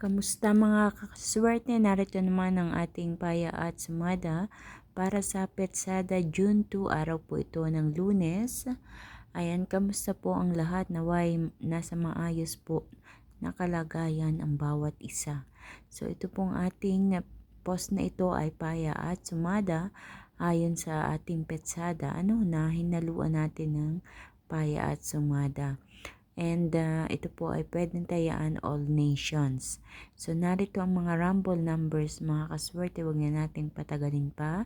Kamusta mga kakaswerte? Narito naman ang ating paya at sumada para sa Petsada June 2, araw po ito ng Lunes. Ayan, kamusta po ang lahat? Naway nasa maayos po na kalagayan ang bawat isa. So ito pong ating post na ito ay paya at sumada ayon sa ating Petsada. Na hinaluan natin ng paya at sumada. And ito po ay pwedeng tayaan all nations. So narito ang mga rumble numbers mga kaswerte. Huwag na nating patagalin pa.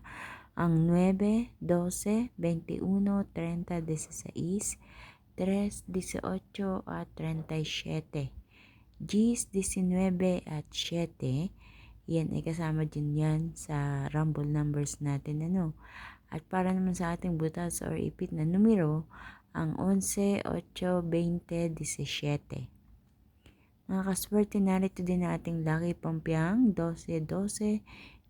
Ang 9, 12, 21, 30, 16, 3, 18 at 37. Gs 19 at 7. Yan ay kasama din yan sa rumble numbers natin. At para naman sa ating butas or ipit na numero, ang 11, 8, 20, 17. Mga kaswerte, narito din ang ating lucky pampiang 12, 12,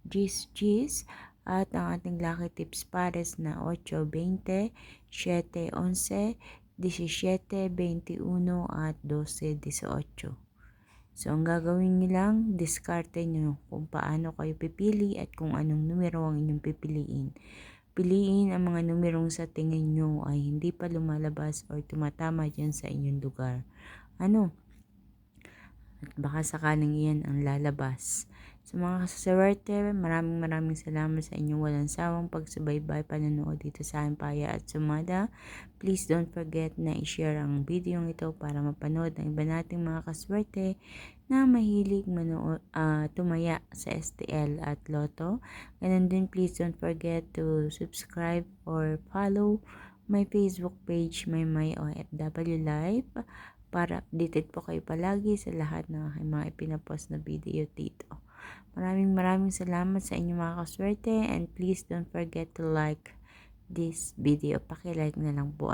Gis, Gis, at ang ating lucky tips pares na 8, 20, 7, 11, 17, 21 at 12, 18. So, ang gagawin nyo lang, diskarte nyo kung paano kayo pipili at kung anong numero ang inyong pipiliin. Piliin ang mga numerong sa tingin nyo ay hindi pa lumalabas or tumatama dyan sa inyong lugar. At baka sakaling iyan ang lalabas. Sa mga kasaswerte, maraming salamat sa inyong walang sawang pagsubaybay panonood dito sa Paya at Sumada. Please don't forget na i-share ang video ito para mapanood ng iba nating mga kaswerte na mahilig tumaya sa STL at Lotto. Ganun din, please don't forget to subscribe or follow my Facebook page, my OFW Life, para updated po kayo palagi sa lahat ng aking mga ipinapost na video dito. Maraming salamat sa inyong mga kaswerte, and please don't forget to like this video. Paki-like na lang po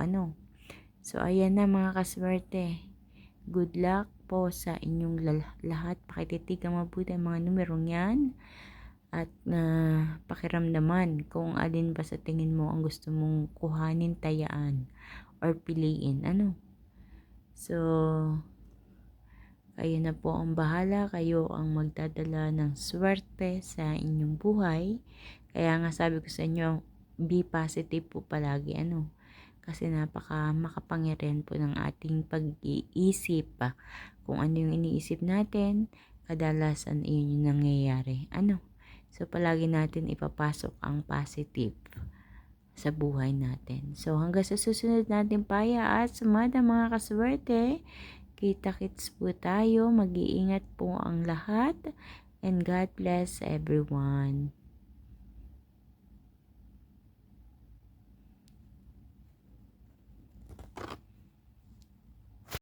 So ayan na mga kaswerte. Good luck po sa inyong lahat. Pakititigang mabuti ang mga numerong yan. At pakiramdaman kung alin ba sa tingin mo ang gusto mong kuhanin, tayaan, or piliin. So, kayo na po ang bahala. Kayo ang magdadala ng swerte sa inyong buhay. Kaya nga sabi ko sa inyo, be positive po palagi. Kasi makapangyarihan po ng ating pag-iisip. Kung ano yung iniisip natin, kadalasan iyon yung nangyayari. So, palagi natin ipapasok ang positive sa buhay natin. So, hanggang sa susunod natin paya at sumada mga kaswerte. Kita-kits po tayo. Mag-iingat po ang lahat. And God bless everyone.